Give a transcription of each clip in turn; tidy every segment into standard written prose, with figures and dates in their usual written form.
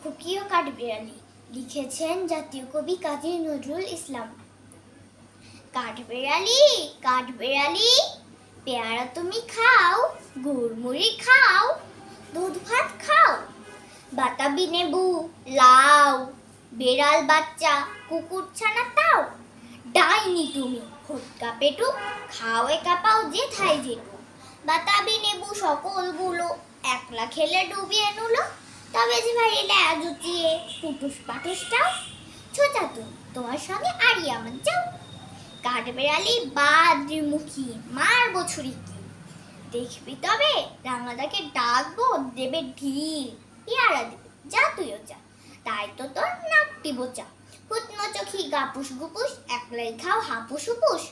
খুকি ও কাঠবিড়ালি লিখেছেন জাতীয় কবি কাজী নজরুল ইসলাম। কাঠবিড়ালি কাঠবিড়ালি পেয়ারা তুমি খাও, গুড়মুড়ি খাও, দুধ ভাত খাও, বাতাবি নেবু লাউ, বেড়াল বাচ্চা কুকুর ছানা তাও, ডাইনি তুমি ফটকা পেটু খাও একা পাও যেথায় যেটু, বাতাবি নেবু সকলগুলো একলা খেলে ডুবিয়ে নুলো, তবে যে ভাই ল্যাজ উঁচিয়ে টুটুস পাটুসটাও, ছোটা তুমি তোমার সঙ্গে আড়ি আমার যাও, কাঠবেড়ালি বাদ্রিমুখী মারবো ছুরি কি, দেখবি তবে রাঙাদাকে ডাকবো দেবে ঢিল, পেয়ারা দেবে যা তুইও যা, তাই তো তোর নাকটি বোচা, কুটনো চোখি গাপুস গুপুস একলাই খাও হাপুস হুপুস,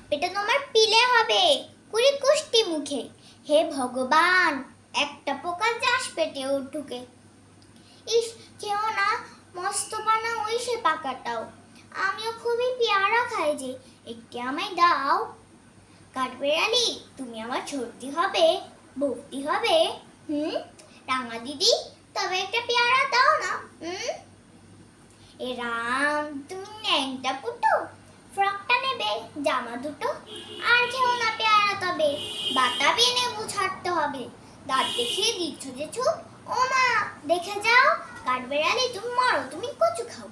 পেটে তোমার পিলে হবে কুড়ি কুষ্টি মুখে, হে ভগবান একটা পোকা যাস পেটেও ঢুকে, ইস কেউ না মস্ত পানা ওই সে পাকাটাও, আমিও খুবই পেয়ারা খাই যে একটি আমায় দাও, কাঠবেড়ালি তুমি আমার ছোটটি হবে ভক্তি হবে, রাঙা দিদি তবে একটা পেয়ারা দাও না, এ রাম তুমি ন্যাংটা পুটু, ফ্রকটা নেবে জামা দুটো, আর খেও না পেয়ারা তবে বাতাবি নেবু ছাড়তে হবে, দাঁত দেখিয়ে দিচ্ছ যে চুপ, ও মা দেখে যাও কাঠবেড়ালি তুমি মরো তুমি কচু খাও।